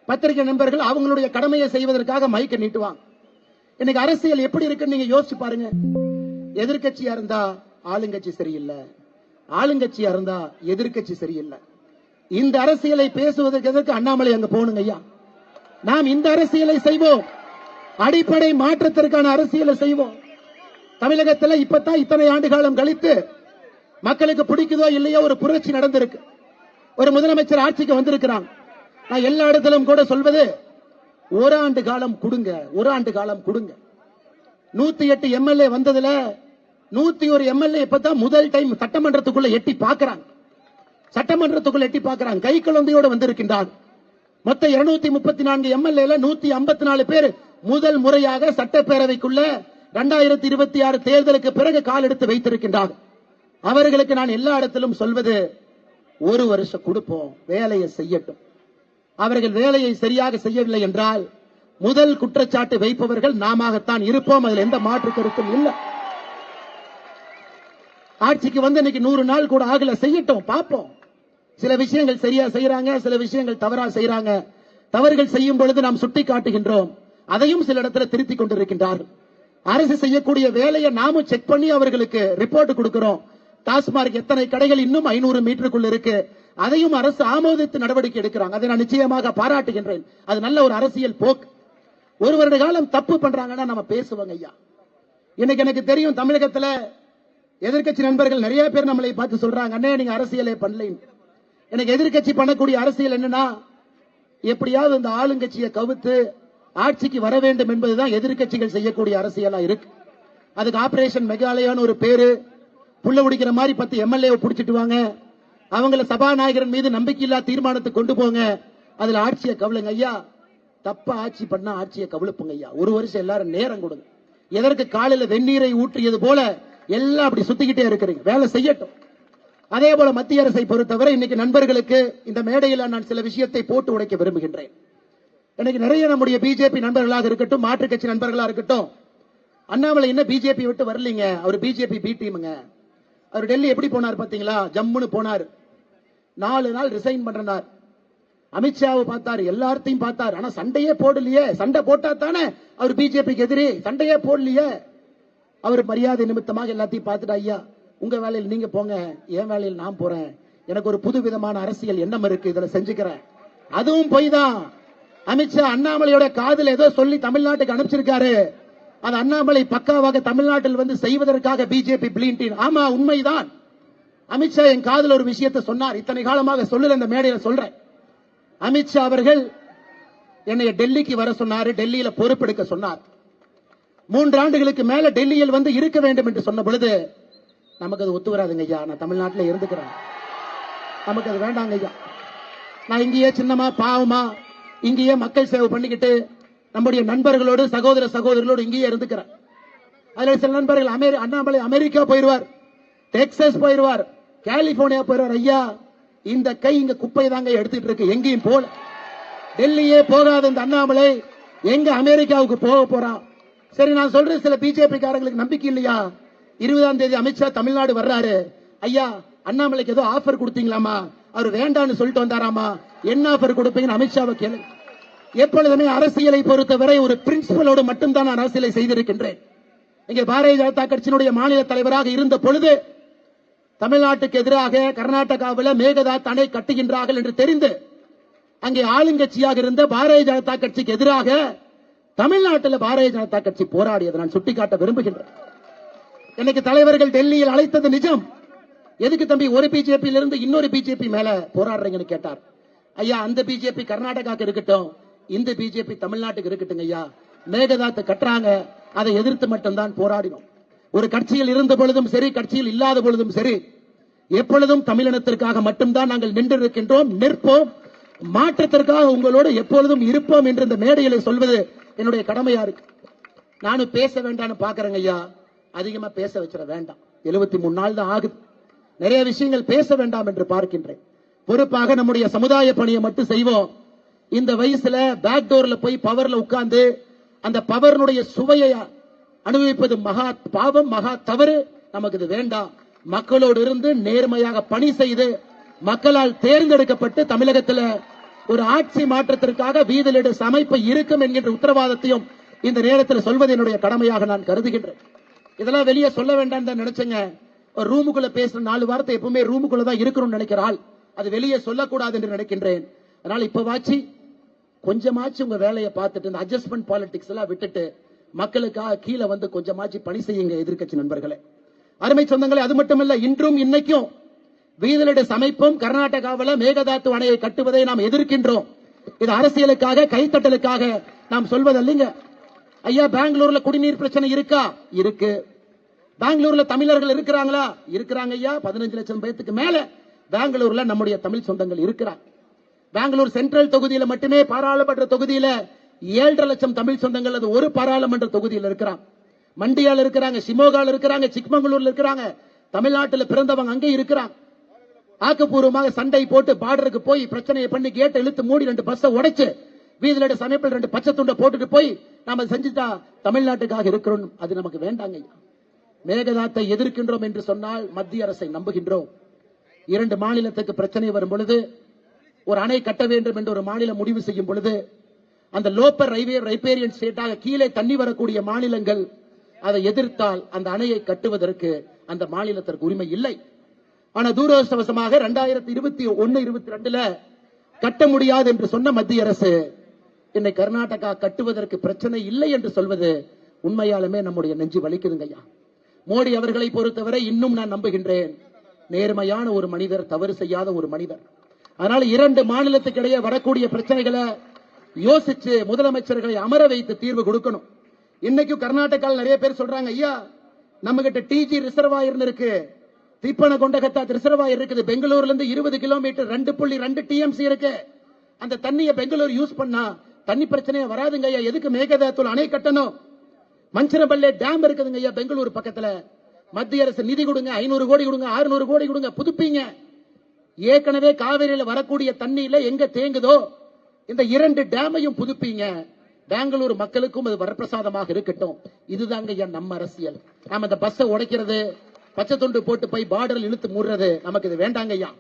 பத்திரிகை நண்பர்கள் அவங்களுடைய கடமையை செய்வதற்காக மைக்க நீட்டுவாங்க. இன்னைக்கு அரசியல் எப்படி இருக்குன்னு நீங்க யோசிச்சு பாருங்க. எதிர்கட்சியா இருந்தா ஆளுங்கட்சி சரியில்லை, ஆளுங்கட்சியா இருந்தா எதிர்கட்சி சரியில்லை. இந்த அரசியலை பேசுவதற்கு எதற்கு அண்ணாமலை அங்க போகணுங்க ஐயா? நாம் இந்த அரசியலை செய்வோம், அடிப்படை மாற்றத்திற்கான அரசியலை செய்வோம். தமிழகத்தில் இப்பதான் இத்தனை ஆண்டு காலம் கழித்து மக்களுக்கு பிடிக்குதோ இல்லையோ ஒரு புரட்சி நடந்திருக்கு. ஒரு முதலமைச்சர் ஆட்சிக்கு வந்திருக்கிறாங்க. நான் எல்லா இடத்திலும் கூட சொல்வது, ஓராண்டு காலம் கொடுங்க, ஒரு ஆண்டு காலம் கொடுங்க. 108 எம்எல்ஏ வந்ததுல 101 எம்எல்ஏ இப்பதான் முதல் டைம் சட்டமன்றத்துக்குள்ள எட்டி பார்க்கிறாங்க. சட்டமன்றத்துக்குள்ள எட்டி பார்க்கிறாங்க, கை குழந்தையோடு வந்திருக்கின்றார். மொத்த 234 எம்எல்ஏ 154 பேர் முதல் முறையாக சட்டப்பேரவைக்குள்ள 2026 தேர்தலுக்கு பிறகு கால் எடுத்து வைத்திருக்கின்றார். அவர்களுக்கு நான் எல்லா இடத்திலும் சொல்வது, ஒரு வருஷம் கொடுப்போம், வேலையை செய்யட்டும். அவர்கள் வேலையை சரியாக செய்யவில்லை என்றால் முதல் குற்றச்சாட்டு வைப்பவர்கள் நாமத்தான் இருப்போம். அதில் எந்த மாற்று கருத்தும் இல்லை. ஆட்சிக்கு வந்து இன்னைக்கு 100 நாள் கூட ஆகல, செய்யட்டும், பார்ப்போம். சில விஷயங்கள் சரியா செய்யறாங்க, சில விஷயங்கள் தவறா செய்யறாங்க. தவறுகள் செய்யும் பொழுது நாம் சுட்டி காட்டுகின்றோம், அதையும் சில இடத்துல திருத்திக் கொண்டிருக்கின்றார்கள். அரசு செய்யக்கூடிய வேலையை நாமும் செக் பண்ணி அவர்களுக்கு ரிப்போர்ட் கொடுக்கிறோம். டாஸ்மார்க் எத்தனை கடைகள் இன்னும் 500 மீட்டருக்குள் இருக்கு, அதையும் அரசு ஆமோதித்து நடவடிக்கை எடுக்கிறாங்க. அதை நான் நிச்சயமாக பாராட்டுகின்றேன். அது நல்ல ஒரு அரசியல் போக்கு. ஒரு வருட காலம் தப்பு பண்றாங்கன்னா நம்ம பேசுவாங்க ஐயா. இன்னைக்கு எனக்கு தெரியும், தமிழகத்தில் எதிர்கட்சி நண்பர்கள் நிறைய பேர் நம்மளை பார்த்து சொல்றாங்க, அண்ணே நீங்க அரசியலே பண்ணல. எனக்கு எதிர்கட்சி பண்ணக்கூடிய அரசியல் என்னன்னா, எப்படியாவது இந்த ஆளுங்கட்சியை கவுத்து ஆட்சிக்கு வர வேண்டும் என்பதுதான் எதிர்கட்சிகள் செய்யக்கூடிய அரசியலா இருக்கு. அதுக்கு ஆபரேஷன் மெகாலயான்னு ஒரு பேரு, புள்ள உடிக்கிற மாதிரி 10 எம்எல்ஏ புடிச்சிட்டு வாங்க, அவங்கள சபாநாயகரின் மீது நம்பிக்கையில்லா தீர்மானத்தை கொண்டு போங்க, அதுல ஆட்சியை கவலுங்க ஐயா. தப்பா ஆட்சி பண்ணா ஆட்சியை கவலுப்புங்க ஐயா. ஒரு வருஷம் எல்லாரும் நேரம் கொடுங்க. எதற்கு காலையில வெந்நீரை ஊற்றியது போல எல்லாம் அப்படி சுத்திக்கிட்டே இருக்கிறீங்க, வேலை செய்யட்டும். அதே போல மத்திய அரசை பொறுத்தவரை இன்னைக்கு நண்பர்களுக்கு இந்த மேடையில் நான் சில விஷயத்தை போட்டு உடைக்க விரும்புகின்றேன். இன்னைக்கு நிறைய நம்முடைய பிஜேபி நண்பர்களாக இருக்கட்டும், மாற்றுக் கட்சி நண்பர்களாக இருக்கட்டும், அண்ணாமலை என்ன பிஜேபி விட்டு வரலீங்க, அவர் பிஜேபி பி டீமுங்க. அவர் டெல்லி எப்படி போனார் பாத்தீங்களா? ஜம்முன்னு போனார், 4 நாள் ரிசைன் பண்றார். அமித்ஷாவை பார்த்தார், எல்லாத்தையும் பார்த்தார், ஆனா சண்டையே போடலையே. சண்டை போட்டா தானே அவர் பிஜேபிக்கு எதிரி, சண்டையே போடலையே. அவர் மரியாதை நிமித்தமாக எல்லாத்தையும் பார்த்துட்டு, ஐயா உங்க வேலையில் நீங்க போங்க, என் வேலையில் நான் போறேன், எனக்கு ஒரு புது விதமான அரசியல் எண்ணம் இருக்கு, இதுல செஞ்சுக்கிறேன். அதுவும் போய் தான் அமித்ஷா அண்ணாமலையோட காதல் ஏதோ சொல்லி தமிழ்நாட்டுக்கு அனுப்பிச்சிருக்காரு. அது அண்ணாமலை பக்காவாக தமிழ்நாட்டில் வந்து செய்வதற்காக பிஜேபி பிளீன்டின். ஆமா உண்மைதான். அமித்ஷா என் காதல் ஒரு விஷயத்தை சொன்னார், இத்தனை காலமாக சொல்லல, இந்த மேடையில சொல்றேன். அமித்ஷா அவர்கள் என்னை டெல்லிக்கு வர சொன்னாரு, டெல்லியில பொறுப்பெடுக்க சொன்னார். 3 ஆண்டுகளுக்கு மேல டெல்லியில் வந்து இருக்க வேண்டும் என்று சொன்ன பொழுது நமக்கு அது ஒத்து வராதுங்க ஐயா, நான் தமிழ்நாட்டில் இருந்துக்கிறேன், நமக்கு அது வேண்டாங்க ஐயா. நான் இங்கேயே சின்னமா பாவமா இங்கேயே மக்கள் சேவை பண்ணிக்கிட்டு நம்முடைய நண்பர்களோடு சகோதர சகோதரர்களோடு இங்கேயே இருந்துக்கிறேன். அதுல சில நண்பர்கள் அண்ணாமலை அமெரிக்கா போயிருவார், டெக்சாஸ் போயிருவார், கலிபோர்னியா போயிருவார். ஐயா இந்த கை இங்க குப்பை தாங்க எடுத்துட்டு இருக்கு, எங்கேயும் போல. டெல்லியே போகாத இந்த அண்ணாமலை எங்க அமெரிக்காவுக்கு போக போறான்? சரி நான் சொல்றேன், சில பிஜேபி காரங்களுக்கு நம்பிக்கை இல்லையா? 20ஆம் தேதி அமித்ஷா தமிழ்நாடு வர்றாரு, ஐயா அண்ணாமலைக்கு ஏதோ ஆஃபர் கொடுத்தீங்களாமா? அவர் வேண்டான்னு சொல்லிட்டு வந்தாராமா, என்ன ஆஃபர் கொடுப்பீங்கன்னு அமித்ஷாவை கேளு. எப்பொழுதுமே அரசியலை பொறுத்தவரை ஒரு பிரின்சிபலோடு மட்டும்தான் நான் அரசியலை செய்திருக்கின்றேன். இங்கே பாரதிய ஜனதா கட்சியினுடைய மாநில தலைவராக இருந்த பொழுது தமிழ்நாட்டுக்கு எதிராக கர்நாடகாவில் மேகதாது அணை கட்டுகின்றார்கள் என்று தெரிந்து அங்கே ஆளுங்கட்சியாக இருந்த பாரதிய ஜனதா கட்சிக்கு எதிராக தமிழ்நாட்டில் பாரதிய ஜனதா கட்சி போராடியதை நான் சுட்டிக்காட்ட விரும்புகின்றேன். இன்னைக்கு தலைவர்கள் டெல்லியில் அழைத்தது நிஜம். எதுக்கு தம்பி ஒரு பிஜேபியில இருந்து இன்னொரு பிஜேபி மேல போராடுறீங்கன்னு கேட்டார். ஐயா அந்த பிஜேபி கர்நாடகாக்கு இருக்கட்டும், இந்த பிஜேபி தமிழ்நாட்டுக்கு இருக்கட்டும் ஐயா. மேகதாத்து கட்டுறாங்க, அதை எதிர்த்து மட்டும்தான் போராடினோம். ஒரு கட்சியில் இருந்த பொழுதும் சரி, கட்சியில் இல்லாத பொழுதும் சரி, எப்பொழுதும் தமிழினத்திற்காக மட்டும்தான் நாங்கள் நின்று இருக்கின்றோம், நிற்போம், மாற்றத்திற்காக உங்களோடு எப்பொழுதும் இருப்போம் என்று இந்த மேடையில சொல்வது என்னுடைய கடமையா இருக்கு. நானும் பேச வேண்டாம்னு பாக்குறேங்க ஐயா, அதிகமா பேச வச்சிட வேண்டாம். 73 நாள் தான் ஆகுது, நிறைய விஷயங்கள் பேச வேண்டாம் என்று பார்க்கின்றேன். பொறுப்பாக நம்முடைய சமுதாய பணியை மட்டும் செய்வோம். இந்த வயசுல பேக் டோர்ல போய் பவர்ல உட்கார்ந்து அந்த பவர்னுடைய சுவையை அனுபவிப்பது மகா பாவம், மகா தவறு. நமக்கு இது வேண்டாம். மக்களோடு இருந்து நேர்மையாக பணி செய்து மக்களால் தேர்ந்தெடுக்கப்பட்டு தமிழகத்தில் ஒரு ஆட்சி மாற்றத்திற்காக வீதிலிடு அமைப்பு இருக்கும் என்கின்ற உத்தரவாதத்தையும் இந்த நேரத்தில் சொல்வது என்னுடைய கடமையாக நான் கருதுகின்றேன். இதெல்லாம் வெளியே சொல்ல வேண்டாம் தான் நினைச்சேங்க. ஒரு ரூமுக்குள்ள பேசுற 4 வார்த்தை எப்பவுமே ரூமுக்குள்ள தான் இருக்கணும்னு நினைக்கிறாள், அது வெளியே சொல்லக்கூடாது என்று நினைக்கின்றேன். அதனால இப்பவாச்சு கொஞ்சமாச்சு உங்க வேலையை பார்த்துட்டு இந்த அட்ஜஸ்ட்மெண்ட் பாலிடிக்ஸ் எல்லாம் விட்டுட்டு மக்களுக்காக கீழே வந்து கொஞ்சமாச்சு பணி செய்யுங்க எதிர்க்கட்சி நண்பர்களே. அருமை சொந்தங்களே, அது மட்டுமல்ல, இன்றும் இன்னைக்கும் வீதிலிடு அமைப்பும் கர்நாடகாவில் மேகதாத்து அணையை கட்டுவதை நாம் எதிர்க்கின்றோம். இது அரசியலுக்காக கைத்தட்டலுக்காக நாம் சொல்வதல்லைங்க. ஐயா, பெங்களூர்ல குடிநீர் பிரச்சனை இருக்கா? இருக்கு. பெங்களூர்ல தமிழர்கள் இருக்கிறாங்களா? இருக்கிறாங்க ஐயா. 15 லட்சம் பேருக்கு மேல பெங்களூர்ல நம்முடைய தமிழ் சொந்தங்கள் இருக்கிறாங்க. பெங்களூர் சென்ட்ரல் தொகுதியில மட்டுமே பாராளுமன்ற தொகுதியில 7.5 லட்சம் தமிழ் சொந்தங்கள் அது ஒரு பாராளுமன்ற தொகுதியில் இருக்கிறாங்க. மண்டியால இருக்கிறாங்க, சிமோகால இருக்கிறாங்க, சிக்மங்களூர்ல இருக்கிறாங்க, தமிழ்நாட்டில் பிறந்தவங்க அங்கே இருக்கிறாங்க. ஆக்கப்பூர்வமாக சண்டை போட்டு பார்டருக்கு போய் பிரச்சனையை பண்ணி கேட்டை இழுத்து மூடி 2 பஸ் உடைச்சு வீதியில சமயத்தில் 2 பச்சை துண்டை போட்டுட்டு போய் நாம செஞ்சுட்டா தமிழ்நாட்டுக்காக இருக்கிறோம். அது நமக்கு வேண்டாங்க. மேகதாத்தை எதிர்க்கின்றோம் என்று சொன்னால் மத்திய அரசை நம்புகின்றோம். 2 மாநிலத்துக்கு பிரச்சனை வரும் பொழுது ஒரு அணை கட்ட வேண்டும் என்று ஒரு மாநிலம் முடிவு செய்யும் பொழுது அந்த லோப்பர் ரைபேரியன் ஸ்டேட்டாக கீழே தண்ணி வரக்கூடிய மாநிலங்கள் அதை எதிர்த்தால் அந்த அணையை கட்டுவதற்கு அந்த மாநிலத்திற்கு உரிமை இல்லை. ஆனா துரதிருஷ்டவசமாக 2021-22 கட்ட முடியாது என்று சொன்ன மத்திய அரசு என்னை கர்நாடகா கட்டுவதற்கு பிரச்சனை இல்லை என்று சொல்வது உண்மையாலுமே நம்முடைய நெஞ்சு வலிக்குதுங்க ஐயா. மோடி அவர்களை பொறுத்தவரை இன்னும் நான் நம்புகின்றேன், நேர்மையான ஒரு மனிதர், தவறு செய்யாத ஒரு மனிதர். அதனால 2 மாநிலத்துக்கு இடையே வரக்கூடிய பிரச்சனைகளை யோசிச்சு முதலமைச்சர்களை அமர வைத்து தீர்வு கொடுக்கணும். இன்னைக்கு கர்நாடகாவில் நிறைய பேர் சொல்றாங்க, ஐயா நம்ம கிட்ட டிஜி ரிசர்வாயர் இருக்கு, திப்பன கொண்டகத்தா ரிசர்வாயர் இருக்குது, பெங்களூர்ல இருந்து 20 கிலோமீட்டர் 2.2 டிஎம்சி இருக்கு, அந்த தண்ணியை பெங்களூர் யூஸ் பண்ணா தண்ணி பிரச்சனையே வராதுங்க ஐயா. எதுக்கு மேகதாத்துல அணை கட்டணும்? மஞ்சனபல்லே டேம் இருக்குதுங்க ஐயா பெங்களூர் பக்கத்துல. மத்திய அரசு நிதி கொடுங்க, 500 கோடி கொடுங்க, 600 கோடி கொடுங்க, புதுப்பீங்க. ஏற்கனவே காவிரியில் வரக்கூடிய தண்ணியில எங்க தேங்குதோ இந்த 2 டேமையும் புதுப்பீங்க. பெங்களூர் மக்களுக்கும் அது வரப்பிரசாதமாக இருக்கட்டும். இதுதாங்க ஐயா நம்ம அரசியல். நாம இந்த பஸ்ஸை உடைக்கிறது, பச்சை துண்டு போட்டு போய் பார்டரில் இழுத்து மூடுறது நமக்கு இது வேண்டாங்க ஐயா.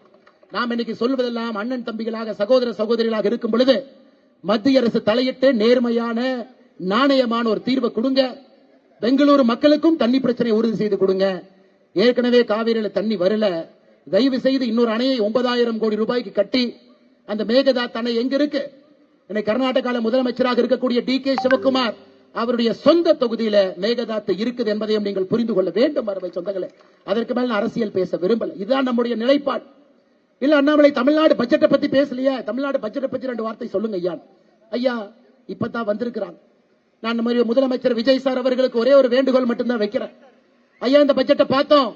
நாம் இன்னைக்கு சொல்வதெல்லாம் அண்ணன் தம்பிகளாக சகோதர சகோதரிகளாக இருக்கும் பொழுது மத்திய அரசு தலையிட்டு நேர்மையான நாணயமான ஒரு தீர்வை கொடுங்க. பெங்களூரு மக்களுக்கும் தண்ணி பிரச்சனையை உறுதி செய்து கொடுங்க. ஏற்கனவே காவிரியில தண்ணி வரல, தயவு செய்து இன்னொரு அணையை 9,000 கோடி ரூபாய்க்கு கட்டி அந்த மேகதாத் அணை எங்க இருக்கு? இன்னைக்கு கர்நாடகால முதலமைச்சராக இருக்கக்கூடிய டி.கே. சிவகுமார் அவருடைய சொந்த தொகுதியில மேகதாத்து இருக்குது என்பதையும் நீங்கள் புரிந்து கொள்ள வேண்டும் அருமை சொந்தங்களே. அதற்கு மேல அரசியல் பேச விரும்பல. இதுதான் நம்முடைய நிலைப்பாடு. இல்ல அண்ணாமலை தமிழ்நாடு பட்ஜெட்டை பத்தி பேசலையா? தமிழ்நாடு பட்ஜெட்டை பத்தி 2 வார்த்தை சொல்லுங்க ஐயா. ஐயா இப்பதான் வந்திருக்கிறாங்க. நான் நம்ம முதலமைச்சர் விஜய் சார் அவர்களுக்கு ஒரே ஒரு வேண்டுகோள் மட்டும்தான் வைக்கிறேன். ஐயா இந்த பட்ஜெட்டை பார்த்தோம்,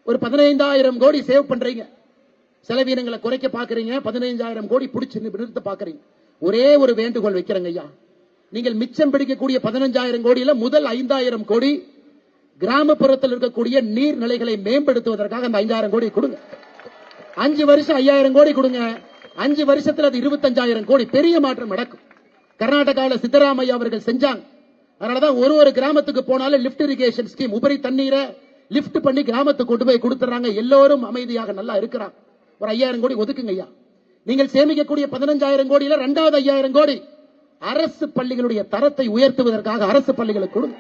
ஒரு 15,000 கோடி சேவ் பண்றீங்க, செலவீனங்களை குறைக்க பாக்குறீங்க, 15,000 கோடி பிடிச்சு நிறுத்த பாக்குறீங்க. ஒரே ஒரு வேண்டுகோள் வைக்கிறேங்க ஐயா, நீங்கள் மிச்சம் பிடிக்கக்கூடிய 15,000 கோடியில முதல் 5,000 கோடி கிராமப்புறத்தில் இருக்கக்கூடிய நீர்நிலைகளை மேம்படுத்துவதற்காக அந்த 5,000 கோடி கொடுங்க. 5 வருஷம் 5,000 கோடி கொடுங்க. 5 வருஷத்துல அது 25,000 கோடி, பெரிய மாற்றம் நடக்கும். கர்நாடகாவில் சித்தராமையா அவர்கள் செஞ்சாங்க. அதனாலதான் ஒரு கிராமத்துக்கு போனாலும் லிப்ட் இரிகேஷன் ஸ்கீம், உபரி தண்ணீரை லிப்ட் பண்ணி கிராமத்துக்கு கொண்டு போய் கொடுத்துறாங்க. எல்லோரும் அமைதியாக நல்லா இருக்கிறாங்க. ஒரு 5,000 கோடி ஒதுக்குங்க ஐயா. நீங்கள் சேமிக்கக்கூடிய 15,000 கோடியில 2வது 5,000 கோடி அரசு பள்ளிகளுடைய தரத்தை உயர்த்துவதற்காக அரசு பள்ளிகளுக்கு கொடுங்க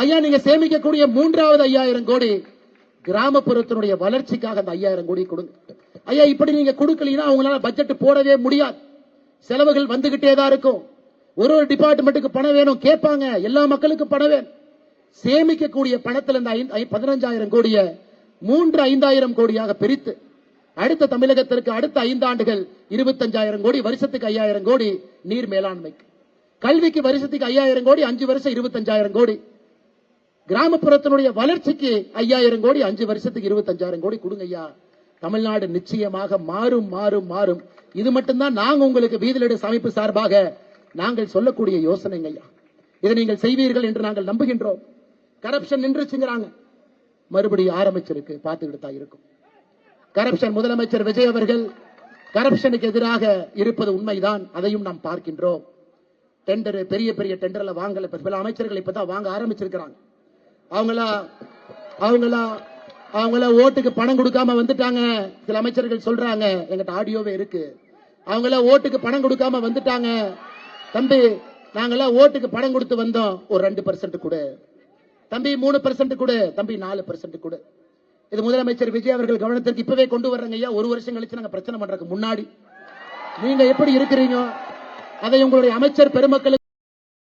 ஐயா. நீங்க சேமிக்கக்கூடிய 3வது 5,000 கோடி கிராமப்புறத்தினுடைய வளர்ச்சிக்காக அந்த 5,000 கோடி கொடுங்க ஐயா. இப்படி நீங்க கொடுக்கலீங்கன்னா அவங்களால பட்ஜெட் போடவே முடியாது. செலவுகள் வந்துகிட்டே தான் இருக்கும். ஒரு டிபார்ட்மெண்ட்டுக்கு பணம் வேணும் கேட்பாங்க, எல்லா மக்களுக்கும் பணம் வேணும். சேமிக்கக்கூடிய பணத்தில் இந்த 15,000 கோடிய 3-5,000 கோடியாக பிரித்து அடுத்த தமிழகத்திற்கு அடுத்த 5 ஆண்டுகள் 25,000 கோடி, வருஷத்துக்கு 5,000 கோடி நீர் மேலாண்மைக்கு, கல்விக்கு வருஷத்துக்கு 5,000 கோடி, 5 வருஷம் 25,000 கோடி, கிராமப்புறத்தினுடைய வளர்ச்சிக்கு 5,000 கோடி, 5 வருஷத்துக்கு 25,000 கோடி கொடுங்க ஐயா. தமிழ்நாடு நிச்சயமாக மாறும் மாறும் மாறும். இது மட்டும்தான் நாங்க உங்களுக்கு வீதிலிடு அமைப்பு சார்பாக நாங்கள் சொல்லக்கூடிய யோசனைங்க ஐயா. இதை நீங்கள் செய்வீர்கள் என்று நாங்கள் நம்புகின்றோம். கரப்ஷன் நின்றுச்சுங்கிறாங்க, மறுபடியும் ஆரம்பிச்சிருக்கு, பார்த்துக்கிட்டு தான் இருக்கும். கரப்ஷன் முதலமைச்சர் விஜய் அவர்கள் கரப்ஷனுக்கு எதிராக இருப்பது உண்மைதான், அதையும் நாம் பார்க்கின்றோம். டெண்டர் பெரிய பெரிய டெண்டர்ல வாங்கல, பல அமைச்சர்கள் இப்பதான் வாங்க ஆரம்பிச்சிருக்கிறாங்க. அவங்கள ஓட்டுக்கு பணம் கொடுக்காம வந்துட்டாங்க. சில அமைச்சர்கள் சொல்றாங்க, எங்கிட்ட ஆடியோவே இருக்கு, அவங்க எல்லாம் ஓட்டுக்கு பணம் கொடுக்காம வந்துட்டாங்க. தம்பி, நாங்கெல்லாம் ஓட்டுக்கு பணம் கொடுத்து வந்தோம். ஒரு 2% கொடு தம்பி, 3% கொடு தம்பி, 4% கொடு. இது முதலமைச்சர் விஜய் அவர்கள் கவனத்திற்கு இப்பவே கொண்டு வர்றங்க ஐயா. ஒரு வருஷம் கழிச்சு நாங்க பிரச்சனை பண்றதுக்கு முன்னாடி நீங்க எப்படி இருக்கிறீங்க அதை உங்களுடைய அமைச்சர் பெருமக்களுக்கு